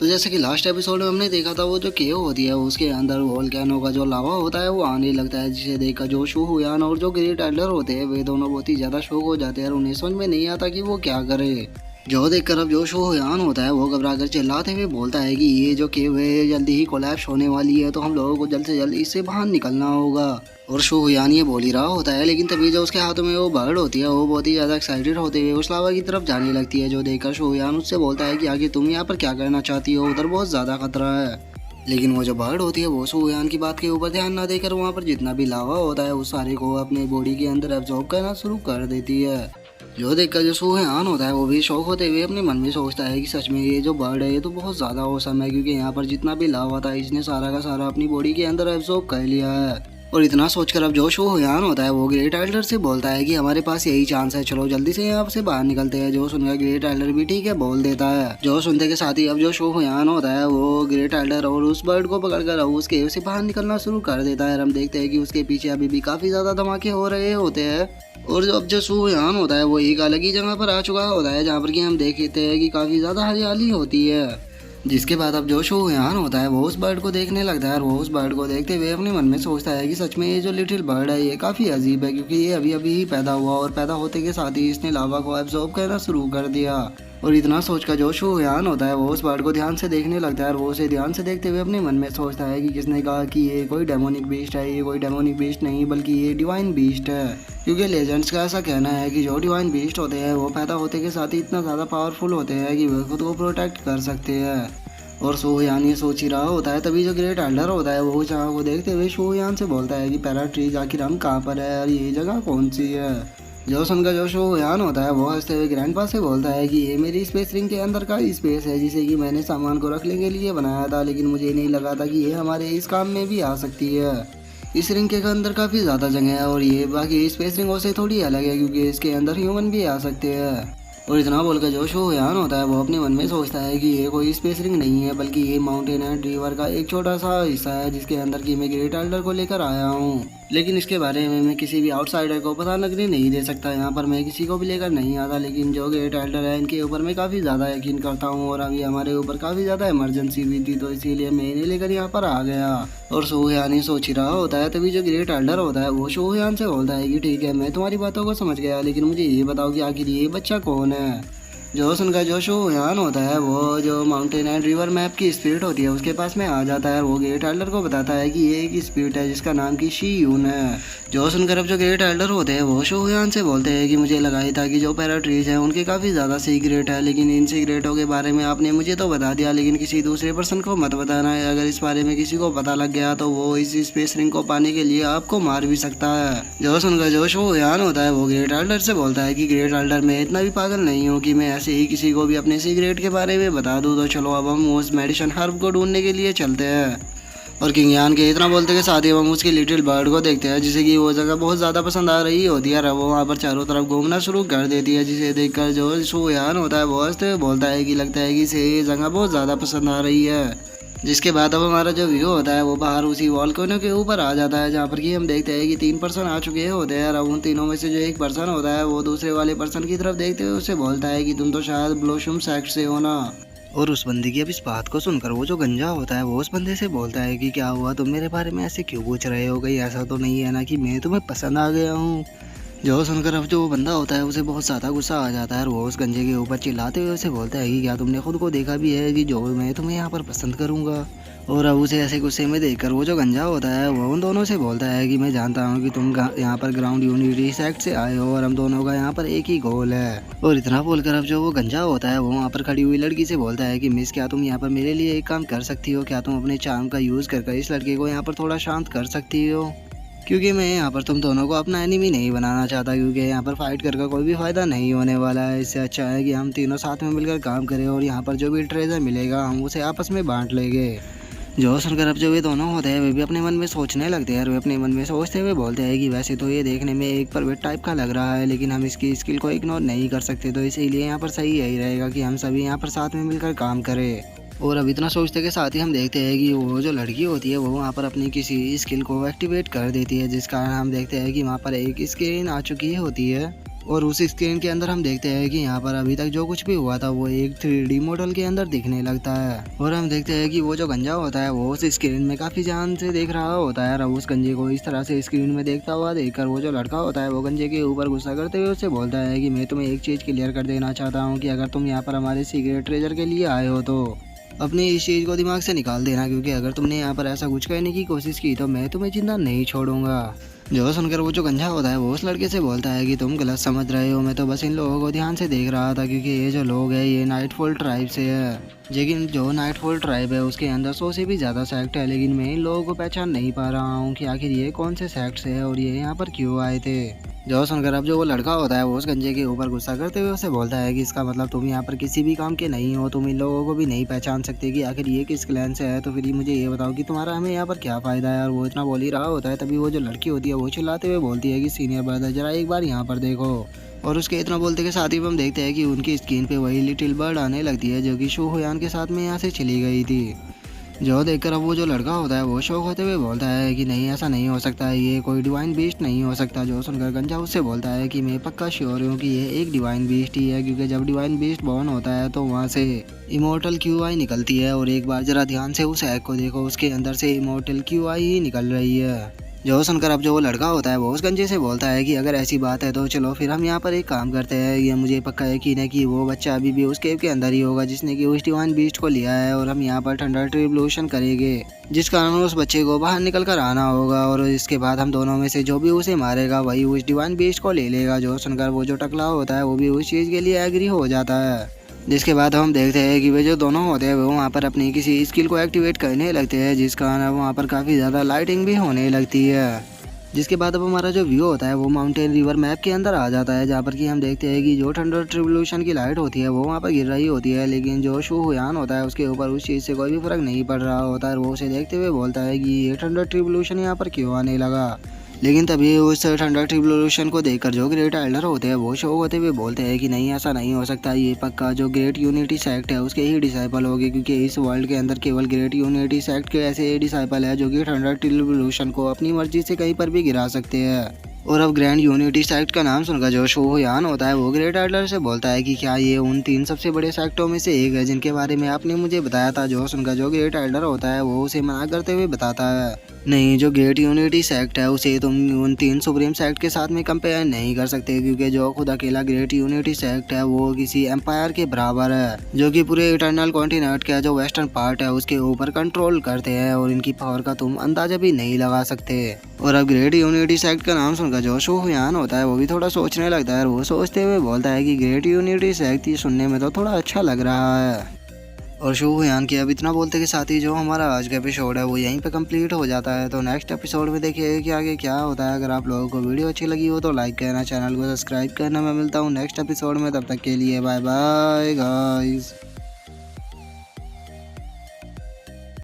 तो जैसे कि लास्ट एपिसोड में हमने देखा था, वो जो केव होती है उसके अंदर वोल्केनो का जो लावा होता है वो आने लगता है, जिसे देखकर जो शू हुयान और जो ग्रेट एल्डर होते हैं वे दोनों बहुत ही ज्यादा शौक हो जाते हैं और उन्हें समझ में नहीं आता कि वो क्या करे। जो देखकर अब जो शू हुयान होता है वो घबरा कर चिल्लाते हुए बोलता है कि ये जो केव है जल्दी ही कोलैप्स होने वाली है, तो हम लोगों को जल्द से जल्द इससे बाहर निकलना होगा। और शू हुयान ये बोल ही रहा होता है, लेकिन तभी जो उसके हाथों में वो बर्ड होती है वो बहुत ही ज़्यादा एक्साइटेड होते हुए उस लावा की तरफ जाने लगती है। जो देखकर शू हुयान उससे बोलता है कि आगे तुम यहाँ पर क्या करना चाहती हो, उधर बहुत ज़्यादा खतरा है। लेकिन वो जो बर्ड होती है वो शू हुयान की बात के ऊपर ध्यान ना देकर वहाँ पर जितना भी लावा होता है उस सारे को अपने बॉडी के अंदर एब्जॉर्ब करना शुरू कर देती है। जो देखकर जो शू हुयान होता है वो भी शौक होते हुए अपने मन में सोचता है कि सच में ये जो बर्ड है ये तो बहुत ज़्यादा औसम है, क्योंकि यहाँ पर जितना भी लावा था इसने सारा का सारा अपनी बॉडी के अंदर एब्जॉर्ब कर लिया है। और इतना सोचकर अब जो शू हुयान होता है वो ग्रेट एल्डर से बोलता है कि हमारे पास यही चांस है, चलो जल्दी से यहाँ से बाहर निकलते हैं। जो सुनकर ग्रेट एल्डर भी ठीक है बोल देता है। जो सुनते के साथ ही अब जो शू हुयान होता है वो ग्रेट एल्डर और उस बर्ड को पकड़कर अब उस केव से बाहर निकलना शुरू कर देता है। और हम देखते हैं कि उसके पीछे अभी भी काफी ज्यादा धमाके हो रहे होते हैं। और अब जो शू हुयान होता है वो एक अलग ही जगह पर आ चुका होता है, जहाँ पर कि हम देखते हैं कि काफी ज्यादा हरियाली होती है। जिसके बाद अब जो शू हुयान होता है वो उस बर्ड को देखने लगता है और वो उस बर्ड को देखते हुए अपने मन में सोचता है कि सच में ये जो लिटिल बर्ड है ये काफ़ी अजीब है, क्योंकि ये अभी अभी ही पैदा हुआ और पैदा होते के साथ ही इसने लावा को एब्जॉर्ब करना शुरू कर दिया। और इतना सोचकर जो शू हुयान होता है वो उस बर्ड को ध्यान से देखने लगता है और वो उसे ध्यान से देखते हुए अपने मन में सोचता है कि किसने कहा कि ये कोई डेमोनिक बीस्ट है। ये कोई डेमोनिक बीस्ट नहीं बल्कि ये डिवाइन बीस्ट है, क्योंकि लेजेंड्स का ऐसा कहना है कि जो डिवाइन बीस्ट होते हैं वो पैदा होते के साथ ही इतना ज़्यादा पावरफुल होते हैं कि वे खुद को प्रोटेक्ट कर सकते हैं। और शू हुयान ये सोच ही रहा होता है, तभी जो ग्रेट एल्डर होता है वो जगह को देखते हुए शू हुयान से बोलता है कि पैराट्रीज आखिर हम कहाँ पर है और ये जगह कौन सी है। जो सुनकर जो शू हुयान होता है वो हंसते हुए ग्रैंडपा से बोलता है कि ये मेरी स्पेस रिंग के अंदर का स्पेस है, जिसे कि मैंने सामान को रखने के लिए बनाया था, लेकिन मुझे नहीं लगा था कि ये हमारे इस काम में भी आ सकती है। इस रिंग के अंदर काफ़ी ज़्यादा जगह है और ये बाकी स्पेस रिंगों से थोड़ी अलग है, क्योंकि इसके अंदर ह्यूमन भी आ सकते हैं। और इतना बोलकर जो शू हुयान होता है वो अपने मन में सोचता है कि ये कोई स्पेस रिंग नहीं है बल्कि ये माउंटेन एंड रिवर का एक छोटा सा हिस्सा है, जिसके अंदर की मैं ग्रेट एल्डर को लेकर आया हूँ। लेकिन इसके बारे में मैं किसी भी आउटसाइडर को पता लगने नहीं दे सकता। यहाँ पर मैं किसी को भी लेकर नहीं आता, लेकिन जो ग्रेट एल्डर है इनके ऊपर मैं काफ़ी ज़्यादा यकीन करता हूँ और अभी हमारे ऊपर काफ़ी ज़्यादा इमरजेंसी हुई थी, तो इसीलिए मैं इन्हें लेकर यहाँ पर आ गया। और शू हुयान ही सोच ही रहा होता है, तभी जो ग्रेट एल्डर होता है वो शू हुयान से बोलता है कि ठीक है मैं तुम्हारी बातों को समझ गया, लेकिन मुझे ये बताओ कि आखिर ये बच्चा कौन है। जो सुनकर जो शू हुयान होता है वो जो माउंटेन एंड रिवर मैप की स्पिरिट होती है उसके पास में आ जाता है और वो ग्रेट एल्डर को बताता है कि ये एक स्पिरिट है जिसका नाम की शी यून है। जो सुनकर अब जो ग्रेट एल्डर होते हैं वो शू हुयान से बोलते हैं कि मुझे लगा ही था कि जो पैराट्रीज हैं उनके काफ़ी ज़्यादा सीक्रेट है, लेकिन इन सीक्रेटों के बारे में आपने मुझे तो बता दिया, लेकिन किसी दूसरे पर्सन को मत बताना है। अगर इस बारे में किसी को पता लग गया तो वो इस स्पेस रिंग को पाने के लिए आपको मार भी सकता है। जो सुनकर जो शू हुयान होता है वो ग्रेट एल्डर से बोलता है कि ग्रेट एल्डर मैं इतना भी पागल नहीं हूँ कि मैं ऐसे ही किसी को भी अपने सीक्रेट के बारे में बता दूँ। तो चलो अब हम उस मेडिसिन हर्ब को ढूंढने के लिए चलते हैं। और किंग यान के इतना बोलते के साथ ही हम उसकी लिटिल बर्ड को देखते हैं, जिसे कि वो जगह बहुत ज़्यादा पसंद आ रही होती है और वो वहाँ पर चारों तरफ घूमना शुरू कर देती है, जिसे देखकर जो शू हुयान होता है वो हंसते हुए बोलता है कि लगता है कि इसे ये जगह बहुत ज़्यादा पसंद आ रही है। जिसके बाद अब हमारा जो व्यू होता है वो बाहर उसी वॉल्केनो के ऊपर आ जाता है, जहाँ पर कि हम देखते हैं कि 3 पर्सन आ चुके होते हैं। और उन तीनों में से जो एक पर्सन होता है वो दूसरे वाले पर्सन की तरफ देखते हुए उससे बोलता है कि तुम तो शायद ब्लोसम सेक्ट से हो ना। और उस बंदे की अब इस बात को सुनकर वो जो गंजा होता है वो उस बंदे से बोलता है कि क्या हुआ, तुम मेरे बारे में ऐसे क्यों पूछ रहे हो, कहीं ऐसा तो नहीं है ना कि मैं तुम्हें पसंद आ गया हूँ। जो सुनकर अब जो बंदा होता है उसे बहुत ज़्यादा गुस्सा आ जाता है और वो उस गंजे के ऊपर चिल्लाते हुए उसे बोलता है कि क्या तुमने खुद को देखा भी है कि जो मैं तुम्हें यहाँ पर पसंद करूँगा। और अब उसे ऐसे गुस्से में देखकर वो जो गंजा होता है वो उन दोनों से बोलता है कि मैं जानता हूँ कि तुम यहाँ पर ग्राउंड यूनिटी सेक्ट से आए हो और हम दोनों का यहाँ पर एक ही गोल है। और इतना बोलकर अब जो वो गंजा होता है वो वहाँ पर खड़ी हुई लड़की से बोलता है कि मिस क्या तुम यहाँ पर मेरे लिए एक काम कर सकती हो, क्या तुम अपने चार्म का यूज़ कर इस लड़के को यहाँ पर थोड़ा शांत कर सकती हो, क्योंकि मैं यहाँ पर तुम दोनों को अपना एनिमी नहीं बनाना चाहता, क्योंकि यहाँ पर फाइट करके कोई भी फ़ायदा नहीं होने वाला है। इससे अच्छा है कि हम तीनों साथ में मिलकर काम करें और यहाँ पर जो भी ट्रेजर मिलेगा हम उसे आपस में बांट लेंगे। जो सुनकर अब जो ये दोनों होते हैं वे भी अपने मन में सोचने लगते हैं और वे अपने मन में सोचते हुए बोलते हैं कि वैसे तो ये देखने में एक परवेट टाइप का लग रहा है, लेकिन हम इसकी स्किल को इग्नोर नहीं कर सकते, तो इसीलिए यहाँ पर सही यही रहेगा कि हम सभी यहाँ पर साथ में मिलकर काम करें। और अब इतना सोचते के साथ ही हम देखते हैं कि वो जो लड़की होती है वो वहाँ पर अपनी किसी स्किल को एक्टिवेट कर देती है, जिस कारण हम देखते हैं कि वहाँ पर एक स्क्रीन आ चुकी होती है। और उस स्क्रीन के अंदर हम देखते हैं कि यहाँ पर अभी तक जो कुछ भी हुआ था वो एक 3D मॉडल के अंदर दिखने लगता है। और हम देखते हैं कि वो जो गंजा होता है वो उस स्क्रीन में काफी ध्यान से देख रहा होता है। और उस गंजे को इस तरह से स्क्रीन में देखता हुआ देखकर वो जो लड़का होता है वो गंजे के ऊपर गुस्सा करते हुए उससे बोलता है कि मैं तुम्हें एक चीज क्लियर कर देना चाहता हूँ कि अगर तुम यहाँ पर हमारे सीक्रेट ट्रेजर के लिए आए हो तो अपनी इस चीज़ को दिमाग से निकाल देना, क्योंकि अगर तुमने यहाँ पर ऐसा कुछ करने की कोशिश की तो मैं तुम्हें जिंदा नहीं छोड़ूंगा। जो सुनकर वो जो गंजा होता है वो उस लड़के से बोलता है कि तुम गलत समझ रहे हो, मैं तो बस इन लोगों को ध्यान से देख रहा था क्योंकि ये जो लोग हैं ये नाइटफॉल ट्राइब से है। लेकिन जो नाइटफॉल ट्राइब है उसके अंदर 100 से भी ज़्यादा सेक्ट है, लेकिन मैं इन लोगों को पहचान नहीं पा रहा हूँ कि आखिर ये कौन से सेक्ट से है और ये यहाँ पर क्यों आए थे। जो सुनकर अब जो वो लड़का होता है वो उस गंजे के ऊपर गुस्सा करते हुए उसे बोलता है कि इसका मतलब तुम यहाँ पर किसी भी काम के नहीं हो, तुम इन लोगों को भी नहीं पहचान सकते कि आखिर ये किस क्लैन से है, तो फिर मुझे ये बताओ कि तुम्हारा हमें यहाँ पर क्या फ़ायदा है। और वो इतना बोल ही रहा होता है तभी वो जो लड़की होती है वो चिल्लाते हुए बोलती है कि सीनियर ब्रदर जरा एक बार यहाँ पर देखो। और उसके इतना बोलते के साथ ही हम देखते हैं कि उनकी स्क्रीन पे वही लिटिल बर्ड आने लगती है जो कि शू हुयान के साथ में यहाँ से चली गई थी। जो देखकर अब वो जो लड़का होता है वो शौक होते हुए बोलता है कि नहीं ऐसा नहीं हो सकता है, ये कोई डिवाइन बीस्ट नहीं हो सकता। जो सुनकर गंजा उससे बोलता है कि मैं पक्का श्योर हूँ कि ये एक डिवाइन बीस्ट ही है, क्योंकि जब डिवाइन बीस्ट बॉर्न होता है तो वहाँ से इमोर्टल क्यूआई निकलती है। और एक बार जरा ध्यान से उस एग को देखो, उसके अंदर से इमोर्टल क्यूआई ही निकल रही है। जो सुनकर अब जो वो लड़का होता है वो उस गंजे से बोलता है कि अगर ऐसी बात है तो चलो फिर हम यहाँ पर एक काम करते हैं, ये मुझे पक्का यकीन है कि वो बच्चा अभी भी उस केव के अंदर ही होगा जिसने कि उस डिवाइन बीस्ट को लिया है, और हम यहाँ पर थंडर ट्रिब्यूलेशन करेंगे जिस कारण उस बच्चे को बाहर निकल कर आना होगा। और इसके बाद हम दोनों में से जो भी उसे मारेगा वही उस डिवाइन बीस्ट को ले लेगा। जो सुनकर वो जो टकला होता है वो भी उस चीज़ के लिए एग्री हो जाता है। जिसके बाद हम देखते हैं कि वे जो दोनों होते हैं वो वहाँ पर अपनी किसी स्किल को एक्टिवेट करने लगते हैं, जिस कारण अब वहाँ पर काफ़ी ज़्यादा लाइटिंग भी होने लगती है। जिसके बाद अब हमारा जो व्यू होता है वो माउंटेन रिवर मैप के अंदर आ जाता है, जहाँ पर कि हम देखते हैं कि जो थंडर ट्रिब्यूलेशन की लाइट होती है वो वहाँ पर गिर रही होती है, लेकिन जो शू हुयान होता है उसके ऊपर उस चीज़ से कोई भी फर्क नहीं पड़ रहा होता है। वो उसे देखते हुए बोलता है कि ये थंडर ट्रिब्यूलेशन यहाँ पर क्यों आने लगा। लेकिन तभी उस थंडर ट्रिब्यूलेशन को देखकर जो ग्रेट एल्डर होते हैं वो शो होते हुए बोलते हैं कि नहीं ऐसा नहीं हो सकता, ये पक्का जो ग्रेट यूनिटी सेक्ट है उसके ही डिसाइपल होंगे, क्योंकि इस वर्ल्ड के अंदर केवल ग्रेट यूनिटी सेक्ट के ऐसे डिसाइपल है जो कि थंडर ट्रिब्यूलेशन को अपनी मर्जी से कहीं पर भी गिरा सकते हैं। और अब ग्रैंड यूनिटी सेक्ट का नाम सुनकर जो शो हुयान होता है वो ग्रेट एल्डर से बोलता है कि क्या ये उन 3 सबसे बड़े सेक्टों में से एक है जिनके बारे में आपने मुझे बताया था। जो सुनकर जो ग्रेट एल्डर होता है वो उसे मना करते हुए बताता है नहीं, जो ग्रेट यूनिटी सेक्ट है उसे तुम उन 3 सुप्रीम सेक्ट के साथ में कंपेयर नहीं कर सकते, क्योंकि जो खुद अकेला ग्रेट यूनिटी सेक्ट है वो किसी एम्पायर के बराबर है जो कि पूरे इटर्नल कॉन्टिनेंट का जो वेस्टर्न पार्ट है उसके ऊपर कंट्रोल करते हैं, और इनकी पावर का तुम अंदाजा भी नहीं लगा सकते। और अब ग्रेट यूनिटी सेक्ट का नाम सुनकर जो शो हुयान होता है वो भी थोड़ा सोचने लगता है, और वो सोचते हुए बोलता है कि ग्रेट यूनिटी सेक्ट ये सुनने में तो थोड़ा अच्छा लग रहा है। और शो हुयान की अब इतना बोलते के साथ ही जो हमारा आज का एपिसोड है वो यहीं पे कंप्लीट हो जाता है। तो नेक्स्ट एपिसोड में देखिए कि आगे क्या होता है। अगर आप लोगों को वीडियो अच्छी लगी हो तो लाइक करना, चैनल को सब्सक्राइब करना। मैं मिलता हूँ नेक्स्ट एपिसोड में, तब तक के लिए बाय बाय गाइस।